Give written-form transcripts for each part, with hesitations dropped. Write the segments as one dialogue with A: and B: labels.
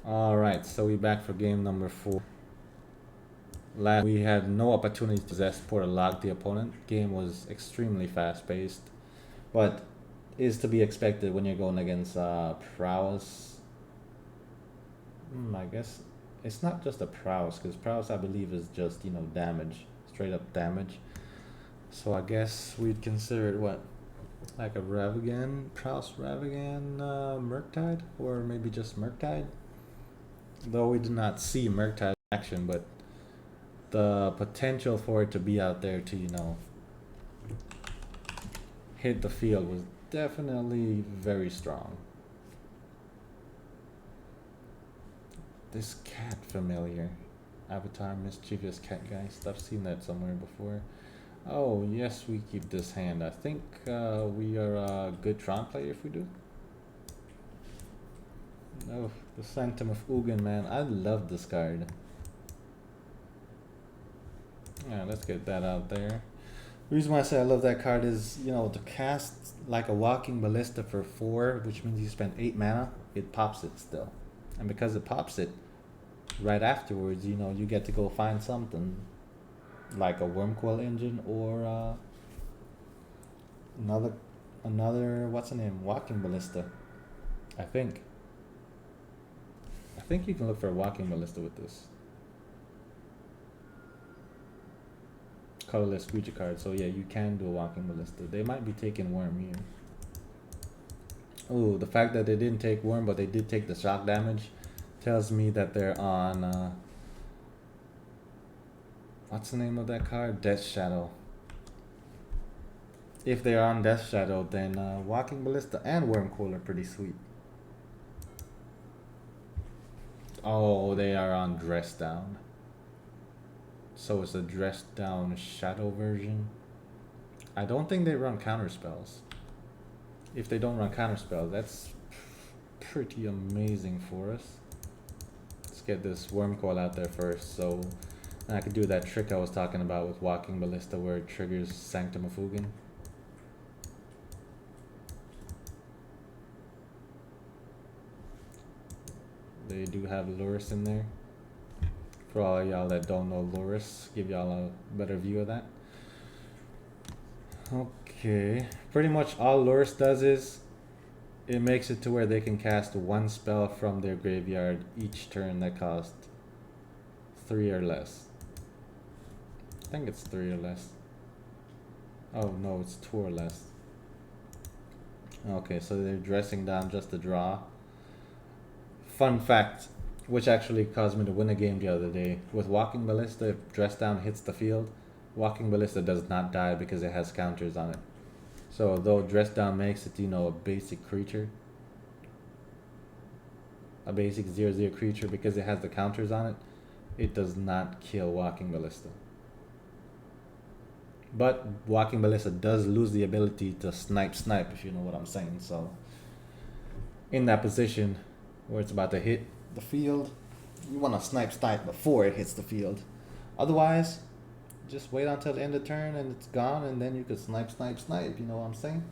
A: Alright, so we back for game number 4. Last we had no opportunity to possess or lock the opponent. Game was extremely fast paced, but is to be expected when you're going against prowess. I guess it's not just a prowess, because prowess I believe is just damage, straight up damage. So I guess we'd consider it what, like a Ravagan, prowess Ravagan Murktide, or maybe just Murktide. Though we did not see Murktide in action, but the potential for it to be out there to hit the field was definitely very strong. This cat familiar. Avatar mischievous cat guy. I've seen that somewhere before. Oh yes, we keep this hand. I think we are a good Tron player if we do. Oh, the Sanctum of Ugin, man. I love this card. Yeah, let's get that out there. The reason why I say I love that card is, to cast like a walking ballista for 4, which means you spend 8 mana, it pops it still. And because it pops it, right afterwards, you get to go find something like a Wormcoil engine or another what's the name? Walking ballista. I think. I think you can look for a walking ballista with this. Colorless creature card, so yeah, you can do a walking ballista. They might be taking Worm here. Oh, the fact that they didn't take Worm but they did take the shock damage tells me that they're on what's the name of that card? Death Shadow. If they're on Death Shadow, then Walking Ballista and Wormcoil are pretty sweet. Oh, they are on Dress Down. So it's a Dress Down Shadow version. I don't think they run counter spells. If they don't run counter spells, that's pretty amazing for us. Let's get this Wormcoil out there first, so I could do that trick I was talking about with Walking Ballista where it triggers Sanctum of Ugin. They do have Lurrus in there. For all y'all that don't know Lurrus, give y'all a better view of that. Okay, pretty much all Lurrus does is it makes it to where they can cast 1 spell from their graveyard each turn that costs 3 or less. I think it's 3 or less. Oh no, it's 2 or less. Okay, so they're dressing down just to draw. Fun fact, which actually caused me to win a game the other day. With Walking Ballista, if Dress Down hits the field, Walking Ballista does not die because it has counters on it. So though Dress Down makes it, a basic creature, a basic 0/0 creature, because it has the counters on it, it does not kill Walking Ballista. But Walking Ballista does lose the ability to snipe, if you know what I'm saying. So in that position where it's about to hit the field, you want to snipe before it hits the field. Otherwise, just wait until the end of turn and it's gone, and then you could snipe, you know what I'm saying?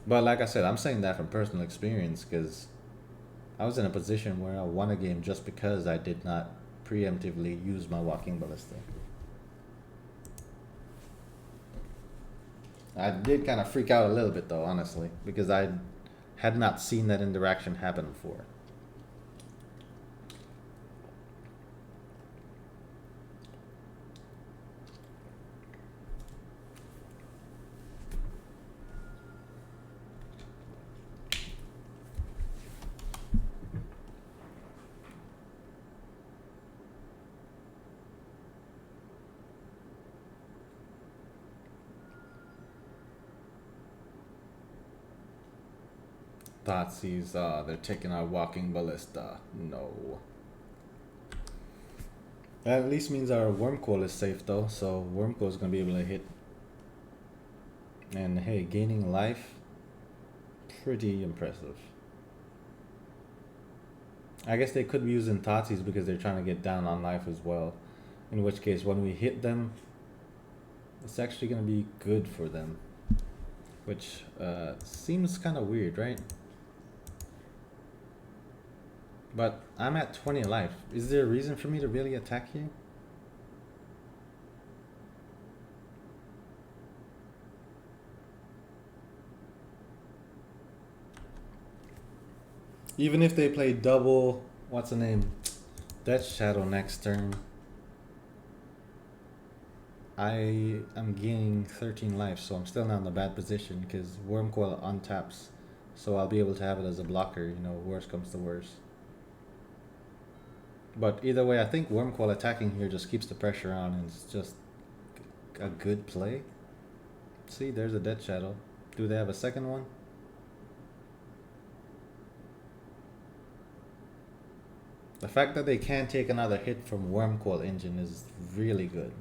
A: But like I said, I'm saying that from personal experience, because I was in a position where I won a game just because I did not preemptively use my Walking Ballista. I did kind of freak out a little bit though, honestly, because I had not seen that interaction happen before. Thoughtseize, they're taking our Walking Ballista. No. That at least means our Wormcoil is safe though, so Wormcoil is going to be able to hit. And hey, gaining life, pretty impressive. I guess they could be using Thoughtseize because they're trying to get down on life as well. In which case, when we hit them, it's actually going to be good for them. Which seems kind of weird, right? But I'm at 20 life. Is there a reason for me to really attack you? Even if they play double, what's the name? Death Shadow next turn. I am gaining 13 life, so I'm still not in a bad position because Wormcoil untaps. So I'll be able to have it as a blocker, you know, worst comes to worst. But either way, I think Wormcoil attacking here just keeps the pressure on and it's just a good play. See, there's a Death Shadow. Do they have a second one? The fact that they can't take another hit from Wormcoil Engine is really good.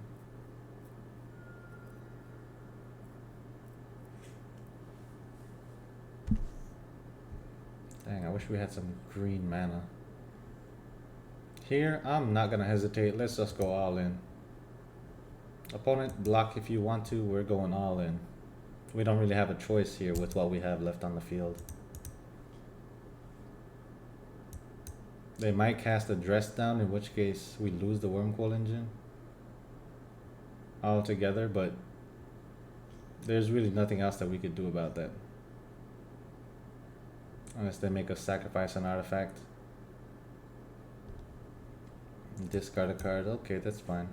A: Dang, I wish we had some green mana. Here, I'm not gonna hesitate. Let's just go all in. Opponent, block if you want to. We're going all in. We don't really have a choice here with what we have left on the field. They might cast a Dress Down, in which case we lose the Wormcoil Engine altogether, but there's really nothing else that we could do about that. Unless they make us sacrifice an artifact. Discard a card. Okay, that's fine.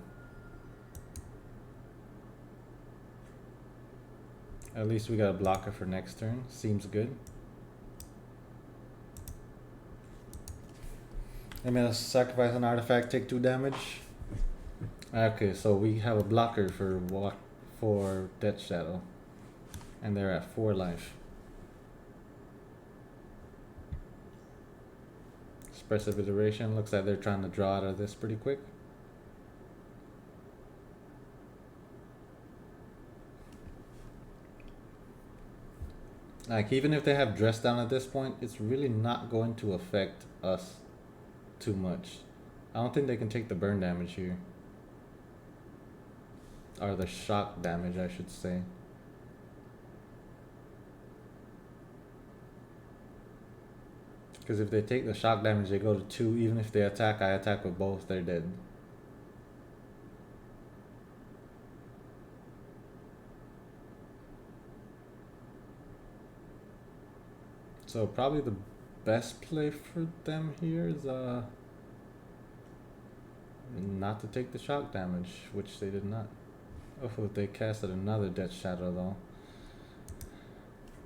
A: At least we got a blocker for next turn. Seems good. I mean, sacrifice an artifact, take 2 damage. Okay, so we have a blocker for Death Shadow, and they're at 4 life. Expressive Iteration. Looks like they're trying to draw out of this pretty quick. Like, even if they have Dress Down at this point, it's really not going to affect us too much. I don't think they can take the burn damage here. Or the shock damage, I should say. Because if they take the shock damage, they go to 2. Even if they attack, I attack with both, they're dead. So probably the best play for them here is not to take the shock damage, which they did not. Oh, they casted another Death Shadow though.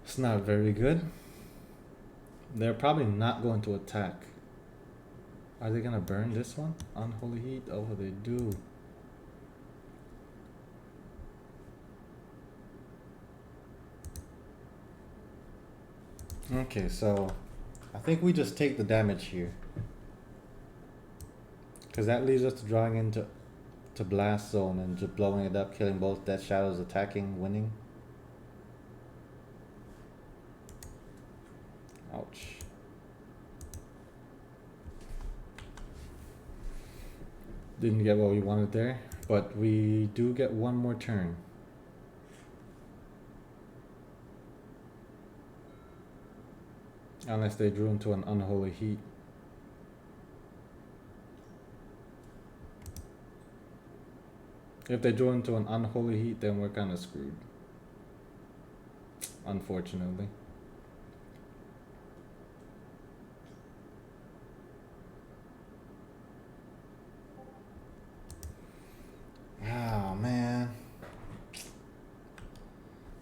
A: It's not very good. They're probably not going to attack. Are they gonna burn this one? Unholy Heat? Oh, they do. Okay, so I think we just take the damage here. Because that leaves us to drawing into Blast Zone and just blowing it up, killing both Death Shadows, attacking, winning. Ouch. Didn't get what we wanted there, but we do get one more turn. Unless they drew into an Unholy Heat. If they drew into an Unholy Heat, then we're kind of screwed. Unfortunately. Oh, man.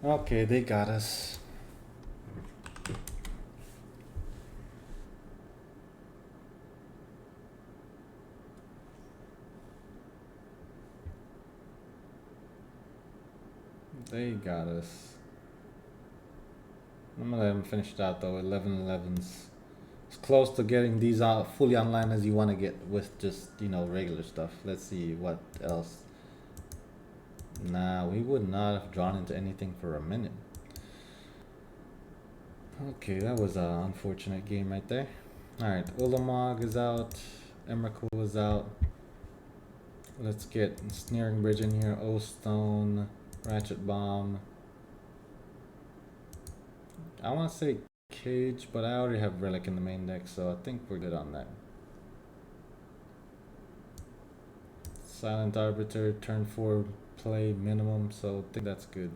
A: Okay, they got us. They got us. I'm gonna let them finish it out though. 11-11s. It's close to getting these out fully online as you want to get with just, you know, regular stuff. Let's see what else. Nah, we would not have drawn into anything for a minute. Okay, that was an unfortunate game right there. Alright, Ulamog is out. Emrakul is out. Let's get Snaring Bridge in here. O-Stone. Ratchet Bomb. I want to say Cage, but I already have Relic in the main deck, so I think we're good on that. Silent Arbiter, turn 4 play minimum, so I think that's good.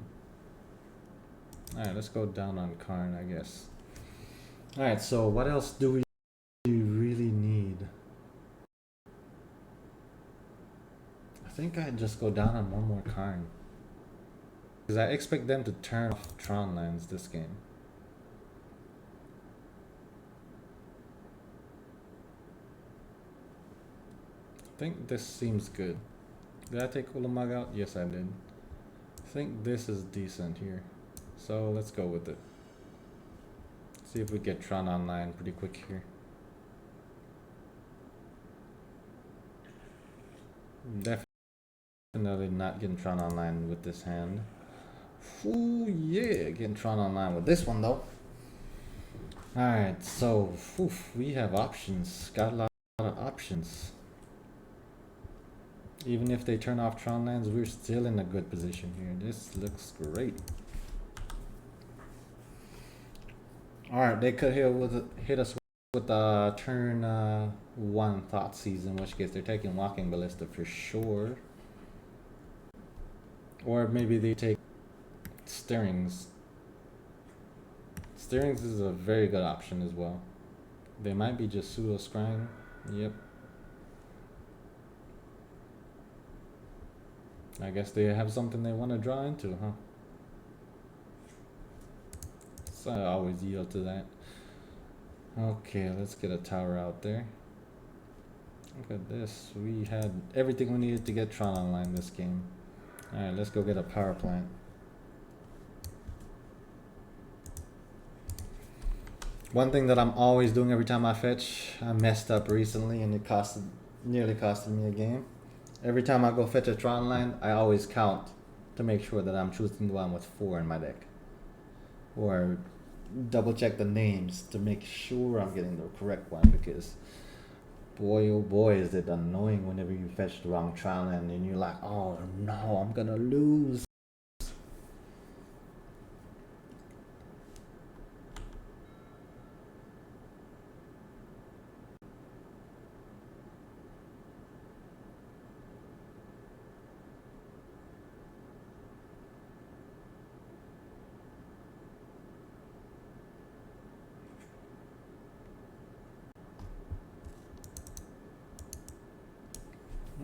A: Alright, let's go down on Karn, I guess. Alright, so what else do we really need? I think I'd just go down on one more Karn. Because I expect them to turn off Tron lands this game. I think this seems good. Did I take Ulamog out? Yes, I did. I think this is decent here. So let's go with it. See if we get Tron online pretty quick here. Definitely not getting Tron online with this hand. Ooh, yeah, getting Tron online with this one though. Alright, so we have options. Got a lot of options. Even if they turn off Tron lands, we're still in a good position here. This looks great. Alright, they could hit us with turn 1 Thoughtseize, in which case they're taking Walking Ballista for sure. Or maybe they take Stirrings. Stirrings is a very good option as well. They might be just pseudo scrying. Yep. I guess they have something they want to draw into, huh? So I always yield to that. Okay, let's get a tower out there. Look at this. We had everything we needed to get Tron online this game. Alright, let's go get a power plant. One thing that I'm always doing every time I fetch, I messed up recently and it nearly costed me a game. Every time I go fetch a Tron land, I always count to make sure that I'm choosing the one with 4 in my deck. Or double check the names to make sure I'm getting the correct one, because boy oh boy is it annoying whenever you fetch the wrong Tron land and you're like, oh no, I'm gonna lose.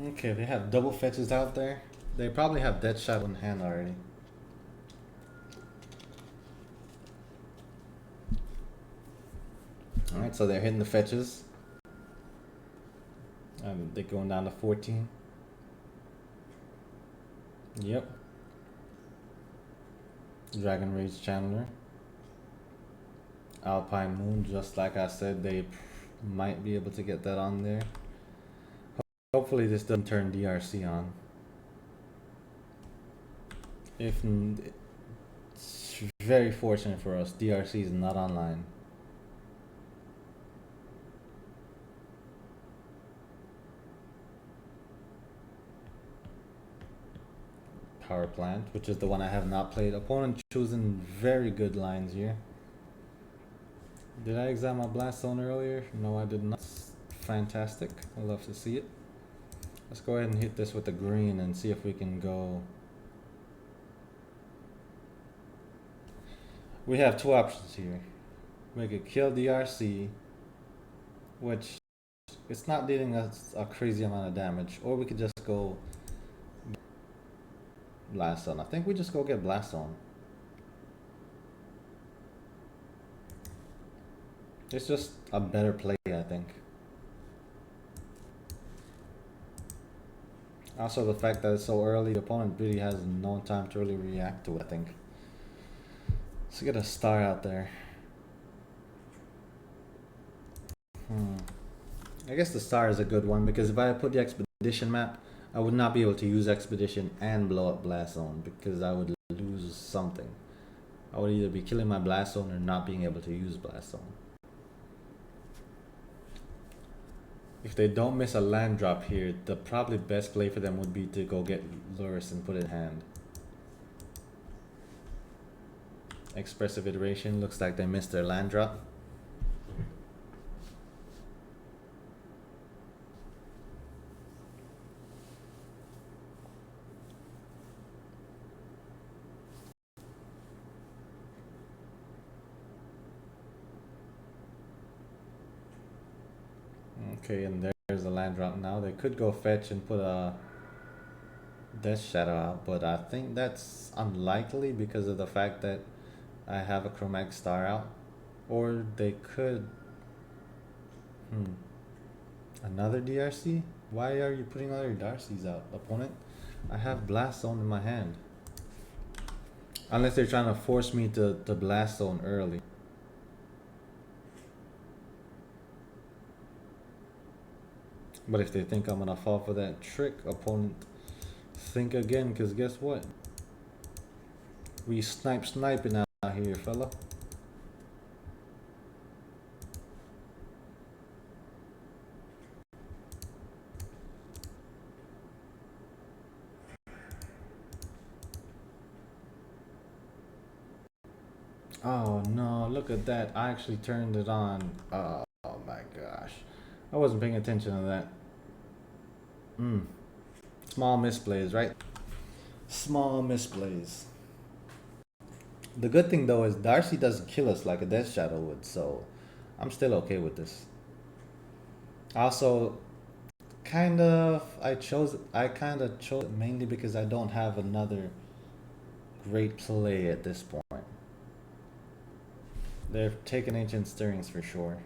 A: Okay, they have double fetches out there. They probably have Dead Shot in hand already. Alright, so they're hitting the fetches. They're going down to 14. Yep. Dragon Rage Channeler. Alpine Moon, just like I said, they might be able to get that on there. Hopefully this doesn't turn DRC on. If it's very fortunate for us, DRC is not online. Power plant, which is the one I have not played. Opponent choosing very good lines here. Did I exile my Blast Zone earlier? No, I did not. Fantastic. I love to see it. Let's go ahead and hit this with the green and see if we can go. We have two options here. We could kill DRC, which it's not dealing us a crazy amount of damage, or we could just go Blast Zone. I think we just go get Blast Zone. It's just a better play, I think. Also, the fact that it's so early, the opponent really has no time to really react to it, I think. Let's get a star out there. I guess the star is a good one, because if I put the expedition map, I would not be able to use expedition and blow up Blast Zone, because I would lose something. I would either be killing my Blast Zone or not being able to use Blast Zone. If they don't miss a land drop here, the probably best play for them would be to go get Lurrus and put it in hand. Expressive Iteration, looks like they missed their land drop. Okay, and there's the land drop now. They could go fetch and put a Death Shadow out, but I think that's unlikely because of the fact that I have a Chromatic Star out. Or they could... Hmm. Another DRC? Why are you putting all your Darcies out, opponent? I have Blast Zone in my hand. Unless they're trying to force me to Blast Zone early. But if they think I'm gonna fall for that trick, opponent, think again, cause guess what? We sniping out here, fella. Oh no, look at that. I actually turned it on. Oh my gosh. I wasn't paying attention to that. Small misplays, right? Small misplays. The good thing though is Darcy doesn't kill us like a Death Shadow would, so I'm still okay with this. Also, I kind of chose it mainly because I don't have another great play at this point. They're taking Ancient Stirrings for sure.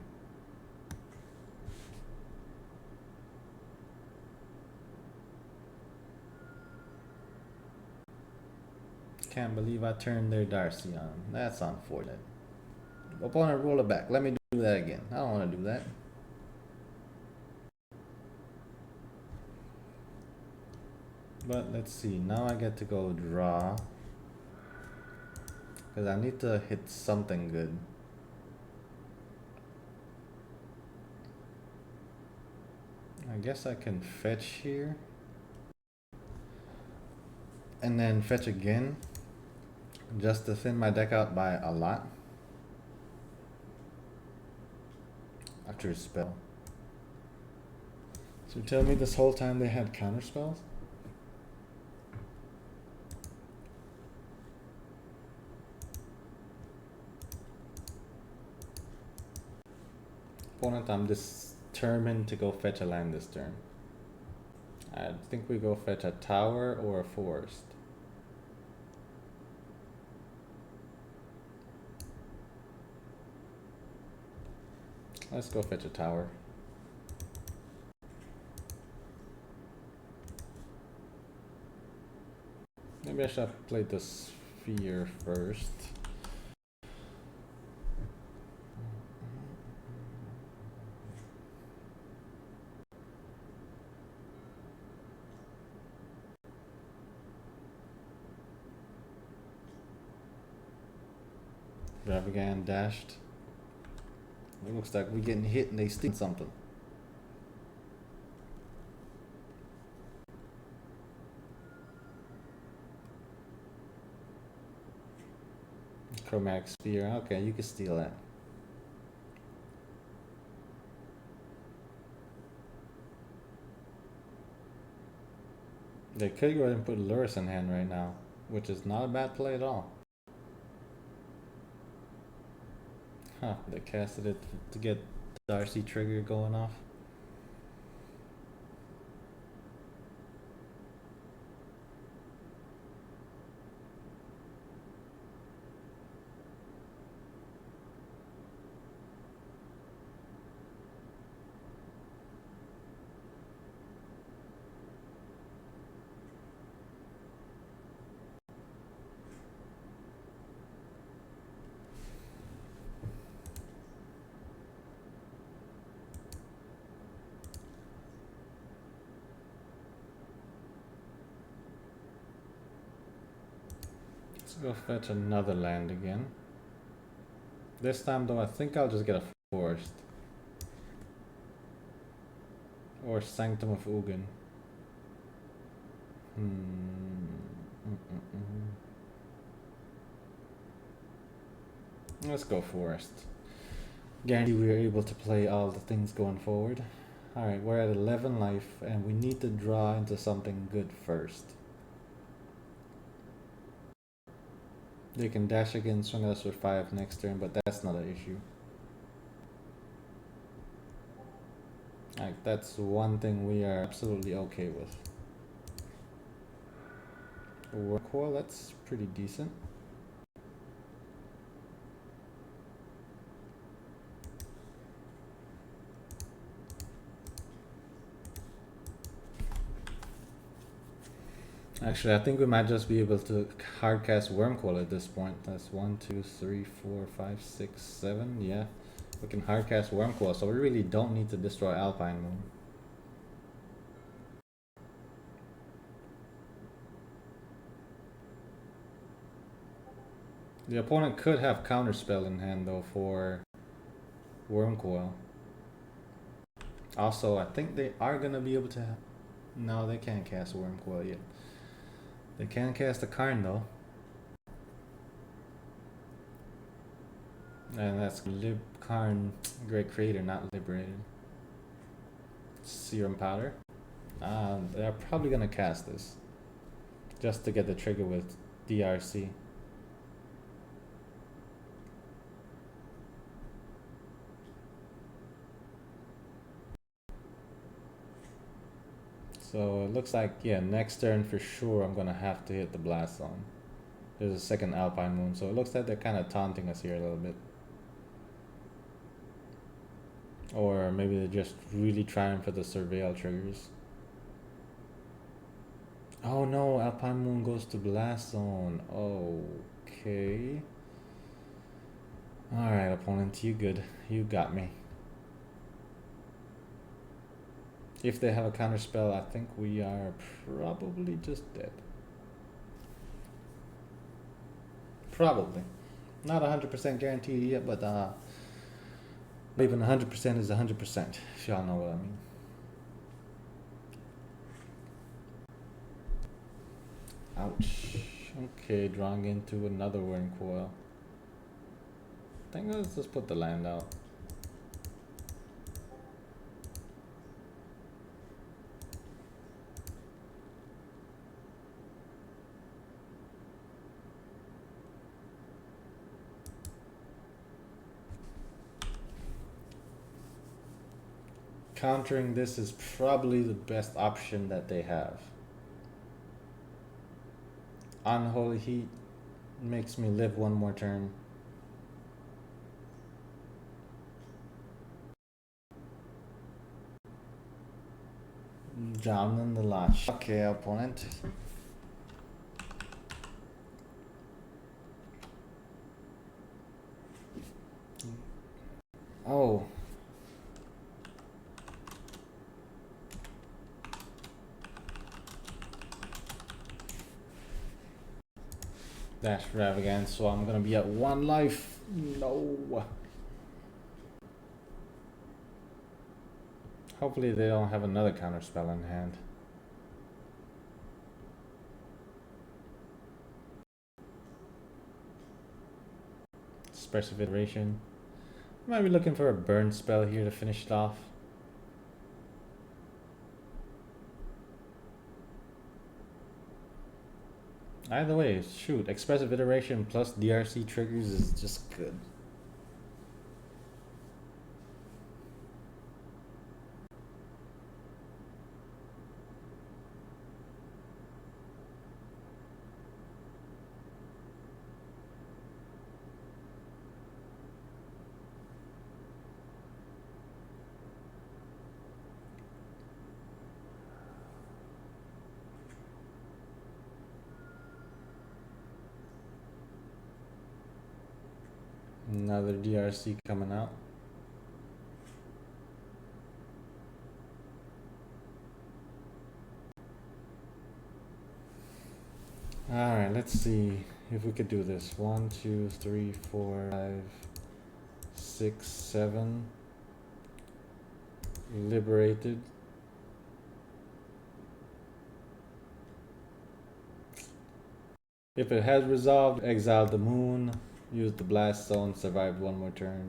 A: Can't believe I turned their Darcy on. That's unfortunate. Opponent, roll it back. Let me do that again. I don't want to do that. But let's see. Now I get to go draw. Because I need to hit something good. I guess I can fetch here. And then fetch again. Just to thin my deck out by a lot. After a spell. So tell me this whole time they had counter spells? Opponent, I'm determined to go fetch a land this turn. I think we go fetch a tower or a forest. Let's go fetch a tower. Maybe I should have played the sphere first. Ravagan dashed. It looks like we're getting hit and they steal something. Chromatic Spear. Okay, you can steal that. They could go ahead and put Luris in hand right now, which is not a bad play at all. Huh, they casted it to get Darcy trigger going off. Let's go fetch another land again. This time though, I think I'll just get a forest. Or Sanctum of Ugin. Let's go forest. Guarantee we are able to play all the things going forward. Alright, we're at 11 life and we need to draw into something good first. They can dash again, swing at us for 5 next turn, but that's not an issue. Like, that's one thing we are absolutely okay with. Work wall, that's pretty decent. Actually, I think we might just be able to hardcast Wormcoil at this point. That's 1, 2, 3, 4, 5, 6, 7. Yeah, we can hardcast Wormcoil, so we really don't need to destroy Alpine Moon. The opponent could have Counterspell in hand though for Wormcoil. Also, I think they are gonna be able to. No, they can't cast Wormcoil yet. They can cast a Karn though. And that's Karn, Great Creator, not Liberated. Serum Powder. They're probably gonna cast this just to get the trigger with DRC. So it looks like, yeah, next turn for sure I'm gonna have to hit the Blast Zone. There's a second Alpine Moon, so it looks like they're kind of taunting us here a little bit. Or maybe they're just really trying for the Surveil triggers. Oh no, Alpine Moon goes to Blast Zone. Okay. Alright, opponent, you good. You got me. If they have a counter spell, I think we are probably just dead. Probably. Not 100% guaranteed yet, but even 100% is 100%, if y'all know what I mean. Ouch. Okay, drawing into another Wormcoil. I think let's just put the land out. Countering this is probably the best option that they have. Unholy Heat makes me live one more turn. Down in the latch. Okay, opponent. Oh. Dash Ravagan, so I'm gonna be at 1 life. No. Hopefully they don't have another counter spell in hand. Expressive Iteration. Might be looking for a burn spell here to finish it off. Either way, shoot, Expressive Iteration plus DRC triggers is just good. Another DRC coming out. Alright, let's see if we could do this. 1, 2, 3, 4, 5, 6, 7. Liberated. If it has resolved, exile the moon. Use the blast zone, survived 1 more turn,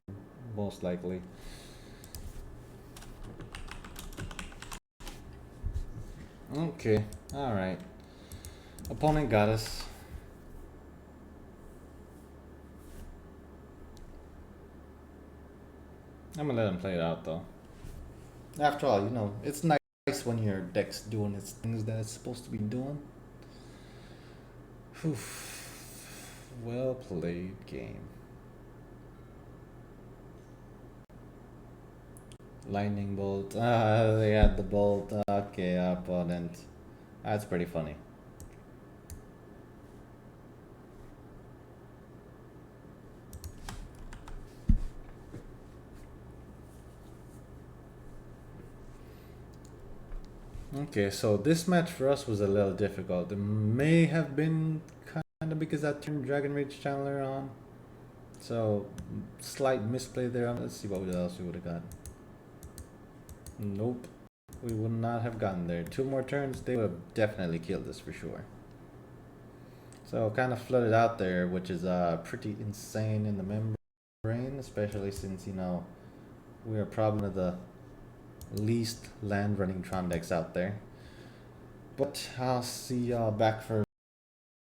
A: most likely. Okay, alright. Opponent got us. I'm gonna let him play it out though. After all, you know, it's nice when your deck's doing its things that it's supposed to be doing. Whew. Well played game. Lightning bolt. They had the bolt. Okay, opponent. That's pretty funny. Okay, so this match for us was a little difficult. It may have been kind of because I turned Dragon Rage Chandler on. So, slight misplay there. Let's see what else we would have got. Nope. We would not have gotten there. 2 more turns, they would have definitely killed us for sure. So, kind of flooded out there, which is pretty insane in the membrane, especially since, you know, we are probably one of the least land running Tron decks out there. But I'll see y'all back for